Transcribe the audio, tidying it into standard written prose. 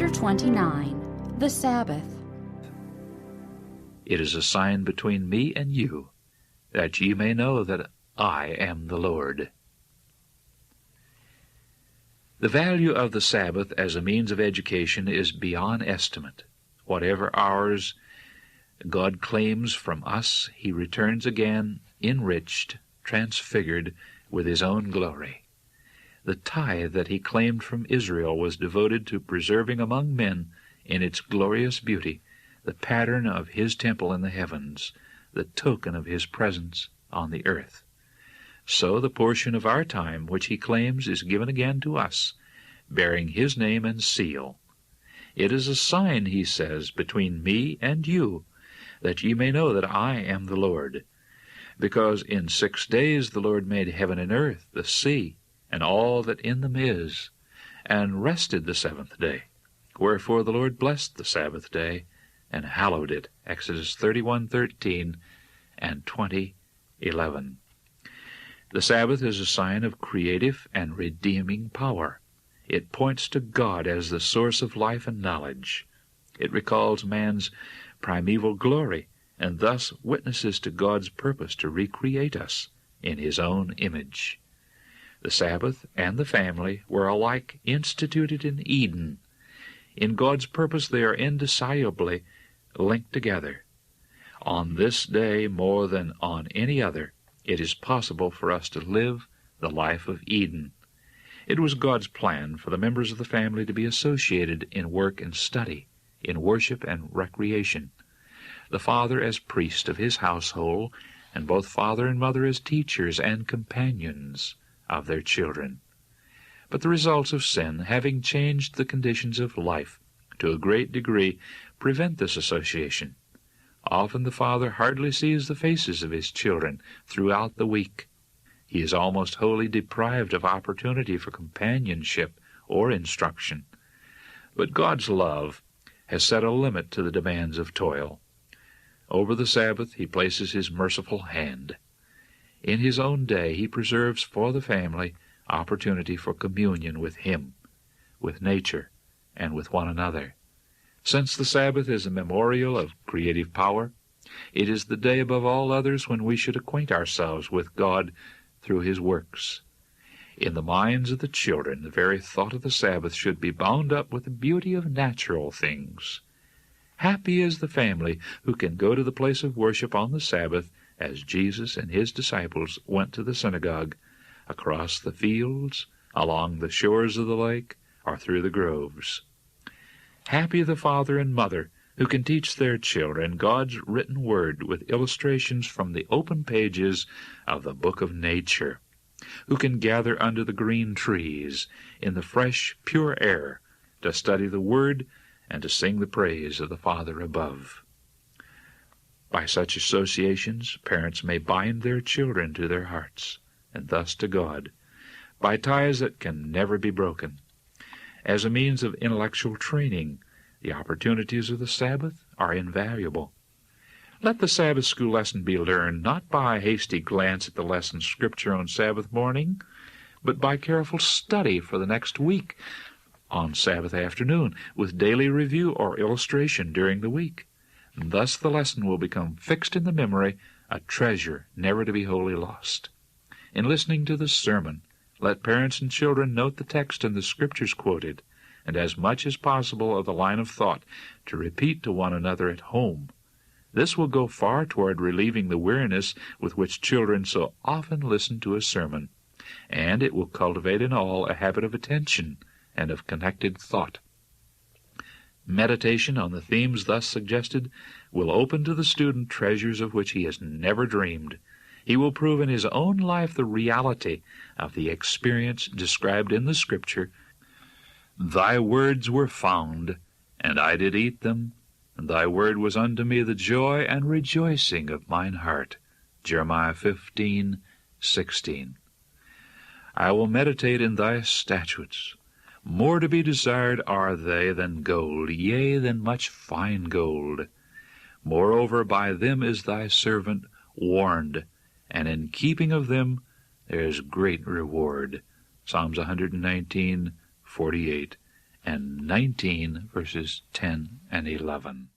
Chapter 29. The Sabbath. It is a sign between me and you, that ye may know that I am the Lord. The value of the Sabbath as a means of education is beyond estimate. Whatever hours God claims from us, he returns again, enriched, transfigured with his own glory. The tithe that he claimed from Israel was devoted to preserving among men, in its glorious beauty, the pattern of his temple in the heavens, the token of his presence on the earth. So the portion of our time which he claims is given again to us, bearing his name and seal. It is a sign, he says, between me and you, that ye may know that I am the Lord. Because in 6 days the Lord made heaven and earth, the sea, and all that in them is, and rested the seventh day. Wherefore the Lord blessed the Sabbath day, and hallowed it. Exodus 31:13 and 20:11. The Sabbath is a sign of creative and redeeming power. It points to God as the source of life and knowledge. It recalls man's primeval glory, and thus witnesses to God's purpose to recreate us in his own image. The Sabbath and the family were alike instituted in Eden. In God's purpose they are indissolubly linked together. On this day, more than on any other, it is possible for us to live the life of Eden. It was God's plan for the members of the family to be associated in work and study, in worship and recreation. The father as priest of his household, and both father and mother as teachers and companions of their children. But the results of sin, having changed the conditions of life to a great degree, prevent this association. Often the father hardly sees the faces of his children throughout the week. He is almost wholly deprived of opportunity for companionship or instruction. But God's love has set a limit to the demands of toil. Over the Sabbath he places his merciful hand. In his own day he preserves for the family opportunity for communion with him, with nature, and with one another. Since the Sabbath is a memorial of creative power, it is the day above all others when we should acquaint ourselves with God through his works. In the minds of the children, the very thought of the Sabbath should be bound up with the beauty of natural things. Happy is the family who can go to the place of worship on the Sabbath as Jesus and his disciples went to the synagogue, across the fields, along the shores of the lake, or through the groves. Happy the father and mother who can teach their children God's written word with illustrations from the open pages of the book of nature, who can gather under the green trees in the fresh, pure air to study the word and to sing the praise of the Father above. By such associations, parents may bind their children to their hearts, and thus to God, by ties that can never be broken. As a means of intellectual training, the opportunities of the Sabbath are invaluable. Let the Sabbath school lesson be learned not by a hasty glance at the lesson scripture on Sabbath morning, but by careful study for the next week on Sabbath afternoon, with daily review or illustration during the week. And thus the lesson will become fixed in the memory, a treasure never to be wholly lost. In listening to the sermon, let parents and children note the text and the scriptures quoted, and as much as possible of the line of thought to repeat to one another at home. This will go far toward relieving the weariness with which children so often listen to a sermon, and it will cultivate in all a habit of attention and of connected thought. Meditation on the themes thus suggested will open to the student treasures of which he has never dreamed. He will prove in his own life the reality of the experience described in the Scripture. Thy words were found, and I did eat them, and thy word was unto me the joy and rejoicing of mine heart. Jeremiah 15:16. I will meditate in thy statutes. More to be desired are they than gold, yea, than much fine gold. Moreover, by them is thy servant warned, and in keeping of them there is great reward. Psalms 119:48 and 19, verses 10 and 11.